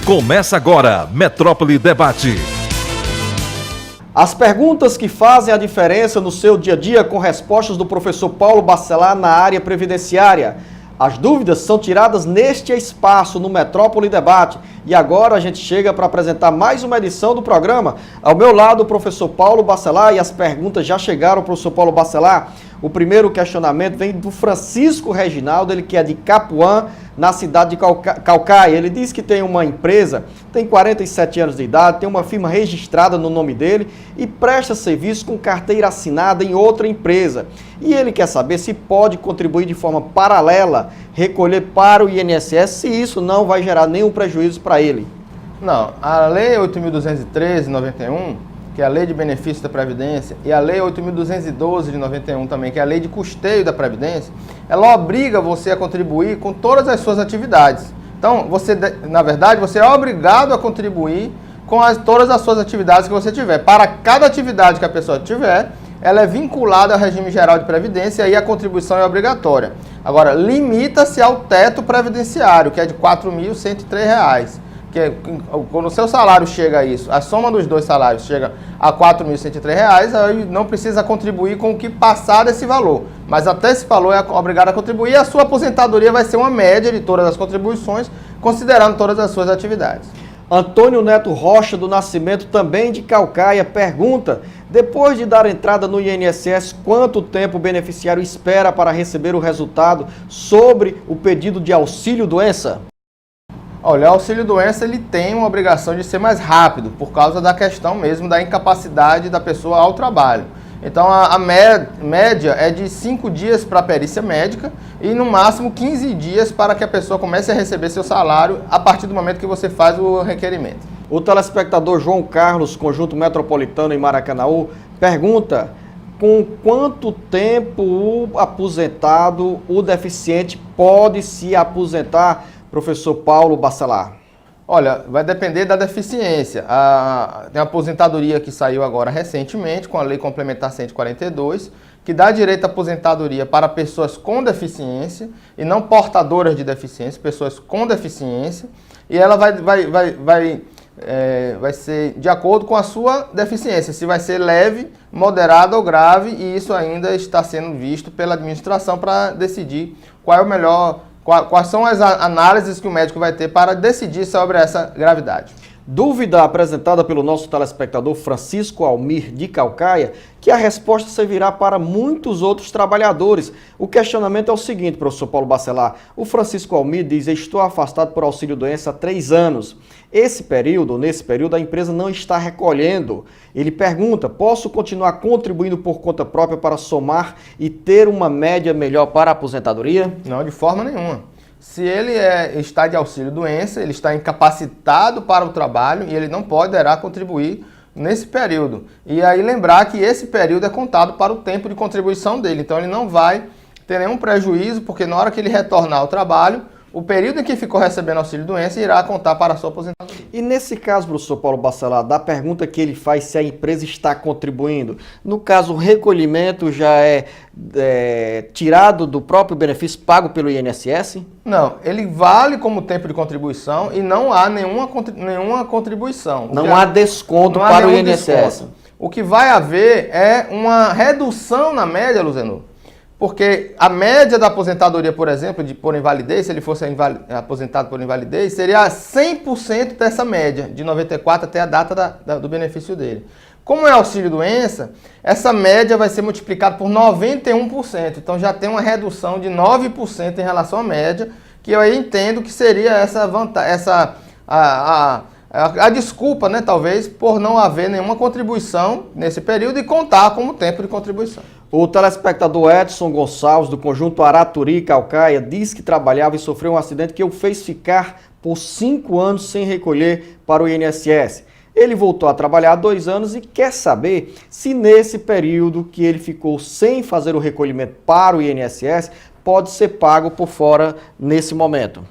Começa agora, Metrópole Debate. As perguntas que fazem a diferença no seu dia a dia com respostas do professor Paulo Bacelar na área previdenciária. As dúvidas são tiradas neste espaço, no Metrópole Debate. E agora a gente chega para apresentar mais uma edição do programa. Ao meu lado, o professor Paulo Bacelar, e as perguntas já chegaram, professor Paulo Bacelar. O primeiro questionamento vem do Francisco Reginaldo, ele que é de Capuã, na cidade de Caucaia. Ele diz que tem uma empresa, tem 47 anos de idade, tem uma firma registrada no nome dele e presta serviço com carteira assinada em outra empresa. E ele quer saber se pode contribuir de forma paralela, recolher para o INSS, se isso não vai gerar nenhum prejuízo para ele. Não, a Lei 8.213 de 91, que é a Lei de Benefício da Previdência, e a Lei 8.212 de 91 também, que é a Lei de Custeio da Previdência, ela obriga você a contribuir com todas as suas atividades. Então, na verdade, você é obrigado a contribuir com todas as suas atividades que você tiver. Para cada atividade que a pessoa tiver, ela é vinculada ao regime geral de previdência e aí a contribuição é obrigatória. Agora, limita-se ao teto previdenciário, que é de R$ 4.103. Que quando o seu salário chega a isso, a soma dos dois salários chega a R$ 4.103, aí não precisa contribuir com o que passar desse valor. Mas até esse valor é obrigado a contribuir e a sua aposentadoria vai ser uma média de todas as contribuições, considerando todas as suas atividades. Antônio Neto Rocha do Nascimento, também de Caucaia, pergunta: depois de dar entrada no INSS, quanto tempo o beneficiário espera para receber o resultado sobre o pedido de auxílio-doença? Olha, o auxílio-doença ele tem uma obrigação de ser mais rápido, por causa da questão mesmo da incapacidade da pessoa ao trabalho. Então, a média é de 5 dias para a perícia médica e, no máximo, 15 dias para que a pessoa comece a receber seu salário a partir do momento que você faz o requerimento. O telespectador João Carlos, Conjunto Metropolitano em Maracanaú, pergunta: com quanto tempo o aposentado, o deficiente, pode se aposentar, professor Paulo Bacelar? Olha, vai depender da deficiência. Tem a aposentadoria que saiu agora recentemente, com a Lei Complementar 142, que dá direito à aposentadoria para pessoas com deficiência e não portadoras de deficiência, pessoas com deficiência, e ela vai ser de acordo com a sua deficiência, se vai ser leve, moderada ou grave, e isso ainda está sendo visto pela administração para decidir qual é o melhor. Quais são as análises que o médico vai ter para decidir sobre essa gravidade? Dúvida apresentada pelo nosso telespectador Francisco Almir de Caucaia, que a resposta servirá para muitos outros trabalhadores. O questionamento é o seguinte, professor Paulo Bacelar. O Francisco Almir diz: estou afastado por auxílio-doença há 3 anos. Nesse período, a empresa não está recolhendo. Ele pergunta: posso continuar contribuindo por conta própria para somar e ter uma média melhor para a aposentadoria? Não, de forma nenhuma. Se ele está de auxílio-doença, ele está incapacitado para o trabalho e ele não poderá contribuir nesse período. E aí lembrar que esse período é contado para o tempo de contribuição dele. Então ele não vai ter nenhum prejuízo, porque na hora que ele retornar ao trabalho, o período em que ficou recebendo auxílio-doença irá contar para a sua aposentadoria. E nesse caso, professor Paulo Bacelar, da pergunta que ele faz se a empresa está contribuindo, no caso o recolhimento já é tirado do próprio benefício pago pelo INSS? Não, ele vale como tempo de contribuição e não há nenhuma contribuição. Não há desconto para o INSS. Desconto. O que vai haver é uma redução na média, Luzenor. Porque a média da aposentadoria, por exemplo, por invalidez, se ele fosse aposentado por invalidez, seria 100% dessa média, de 94 até a data do benefício dele. Como é auxílio-doença, essa média vai ser multiplicada por 91%. Então já tem uma redução de 9% em relação à média, que eu entendo que seria a desculpa, né, talvez, por não haver nenhuma contribuição nesse período e contar como tempo de contribuição. O telespectador Edson Gonçalves, do Conjunto Araturi Caucaia, diz que trabalhava e sofreu um acidente que o fez ficar por 5 anos sem recolher para o INSS. Ele voltou a trabalhar há 2 anos e quer saber se nesse período que ele ficou sem fazer o recolhimento para o INSS, pode ser pago por fora nesse momento.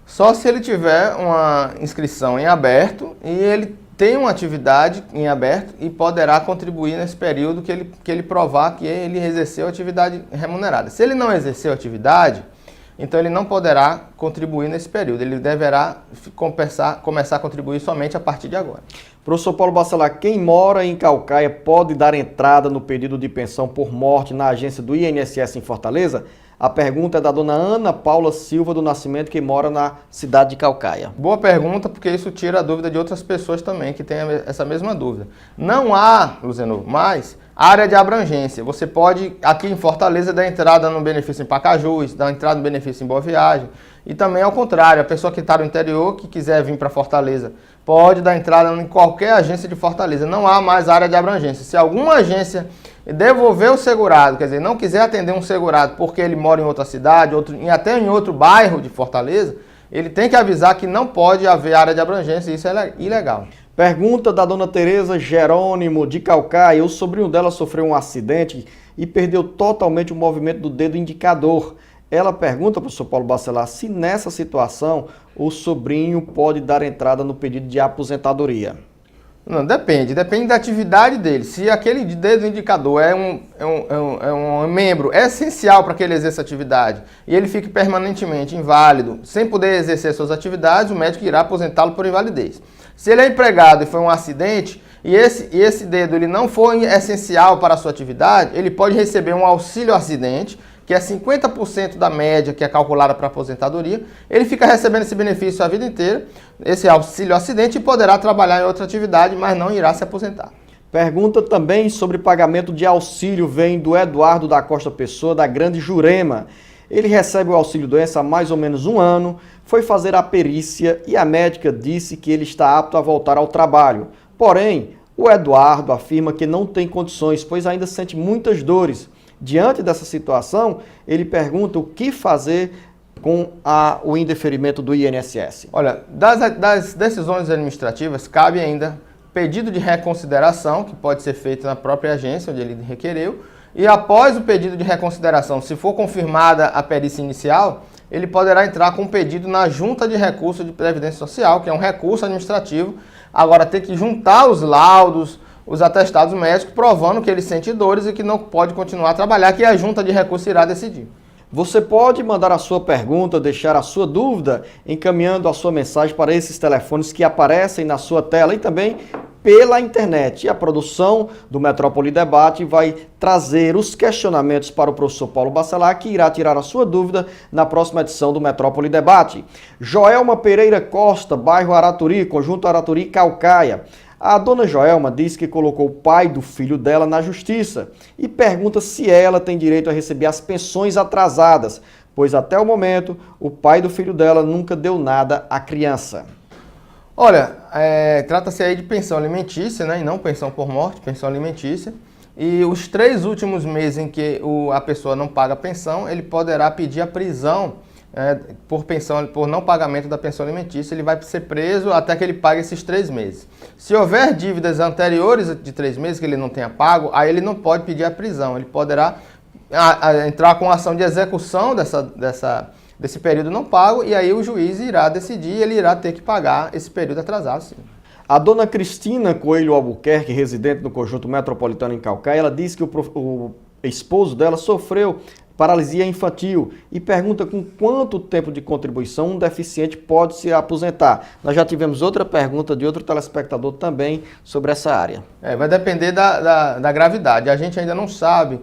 Só se ele tiver uma inscrição em aberto e ele tem uma atividade em aberto e poderá contribuir nesse período que ele provar que ele exerceu atividade remunerada. Se ele não exerceu atividade, então ele não poderá contribuir nesse período. Ele deverá começar a contribuir somente a partir de agora. Professor Paulo Bacelar, quem mora em Caucaia pode dar entrada no pedido de pensão por morte na agência do INSS em Fortaleza? A pergunta é da dona Ana Paula Silva do Nascimento, que mora na cidade de Caucaia. Boa pergunta, porque isso tira a dúvida de outras pessoas também que têm essa mesma dúvida. Não há, Luziano, mais área de abrangência. Você pode, aqui em Fortaleza, dar entrada no benefício em Pacajus, dar entrada no benefício em Boa Viagem. E também ao contrário, a pessoa que está no interior, que quiser vir para Fortaleza, pode dar entrada em qualquer agência de Fortaleza. Não há mais área de abrangência. Se alguma agência devolver o segurado, quer dizer, não quiser atender um segurado porque ele mora em outra cidade, até em outro bairro de Fortaleza, ele tem que avisar que não pode haver área de abrangência, e isso é ilegal. Pergunta da dona Tereza Jerônimo de Caucaia. O sobrinho dela sofreu um acidente e perdeu totalmente o movimento do dedo indicador. Ela pergunta, professor Paulo Bacelar, se nessa situação o sobrinho pode dar entrada no pedido de aposentadoria. Não, depende da atividade dele. Se aquele dedo indicador é um membro essencial para que ele exerça atividade e ele fique permanentemente inválido, sem poder exercer suas atividades, o médico irá aposentá-lo por invalidez. Se ele é empregado e foi um acidente e esse dedo ele não foi essencial para a sua atividade, ele pode receber um auxílio acidente, que é 50% da média que é calculada para a aposentadoria. Ele fica recebendo esse benefício a vida inteira, esse auxílio acidente, e poderá trabalhar em outra atividade, mas não irá se aposentar. Pergunta também sobre pagamento de auxílio, vem do Eduardo da Costa Pessoa, da Grande Jurema. Ele recebe o auxílio-doença há mais ou menos um ano, foi fazer a perícia e a médica disse que ele está apto a voltar ao trabalho. Porém, o Eduardo afirma que não tem condições, pois ainda sente muitas dores. Diante dessa situação, ele pergunta o que fazer com o indeferimento do INSS. Olha, das decisões administrativas, cabe ainda pedido de reconsideração, que pode ser feito na própria agência onde ele requereu, e após o pedido de reconsideração, se for confirmada a perícia inicial, ele poderá entrar com um pedido na Junta de Recurso de Previdência Social, que é um recurso administrativo. Agora tem que juntar os laudos, os atestados médicos, provando que ele sente dores e que não pode continuar a trabalhar, que a Junta de Recurso irá decidir. Você pode mandar a sua pergunta, deixar a sua dúvida, encaminhando a sua mensagem para esses telefones que aparecem na sua tela e também pela internet. E a produção do Metrópole Debate vai trazer os questionamentos para o professor Paulo Bacelar, que irá tirar a sua dúvida na próxima edição do Metrópole Debate. Joelma Pereira Costa, bairro Araturi, conjunto Araturi Caucaia. A dona Joelma diz que colocou o pai do filho dela na justiça e pergunta se ela tem direito a receber as pensões atrasadas, pois até o momento o pai do filho dela nunca deu nada à criança. Olha, trata-se aí de pensão alimentícia, né, e não pensão por morte, pensão alimentícia. E os 3 últimos meses em que a pessoa não paga a pensão, ele poderá pedir a prisão por não pagamento da pensão alimentícia. Ele vai ser preso até que ele pague esses 3 meses. Se houver dívidas anteriores de 3 meses que ele não tenha pago, aí ele não pode pedir a prisão. Ele poderá entrar com ação de execução desse período não pago, e aí o juiz irá decidir e ele irá ter que pagar esse período atrasado, sim. A dona Cristina Coelho Albuquerque, residente no Conjunto Metropolitano em Caucaia, ela diz que o esposo dela sofreu paralisia infantil e pergunta com quanto tempo de contribuição um deficiente pode se aposentar. Nós já tivemos outra pergunta de outro telespectador também sobre essa área. Vai depender da gravidade. A gente ainda não sabe,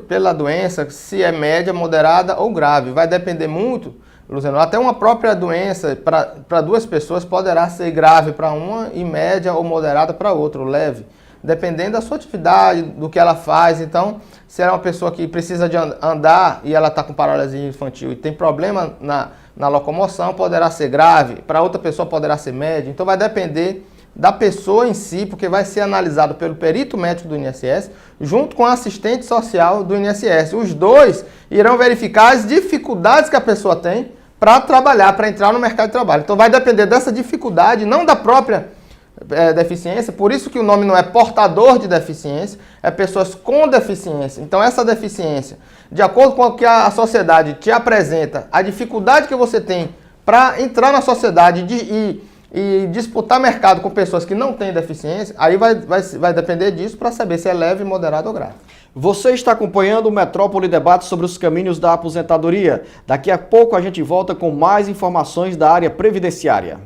pela doença, se é média, moderada ou grave. Vai depender muito, Luciano, até uma própria doença para 2 pessoas poderá ser grave para uma e média ou moderada para outra, ou leve. Dependendo da sua atividade, do que ela faz. Então, se ela é uma pessoa que precisa de andar e ela está com paralisia infantil e tem problema na locomoção, poderá ser grave. Para outra pessoa poderá ser médio. Então, vai depender da pessoa em si, porque vai ser analisado pelo perito médico do INSS, junto com o assistente social do INSS. Os 2 irão verificar as dificuldades que a pessoa tem para trabalhar, para entrar no mercado de trabalho. Então, vai depender dessa dificuldade, não da própria deficiência. Por isso que o nome não é portador de deficiência, é pessoas com deficiência. Então essa deficiência, de acordo com o que a sociedade te apresenta, a dificuldade que você tem para entrar na sociedade e e disputar mercado com pessoas que não têm deficiência, aí vai depender disso para saber se é leve, moderado ou grave. Você está acompanhando o Metrópole Debate sobre os caminhos da aposentadoria. Daqui a pouco a gente volta com mais informações da área previdenciária.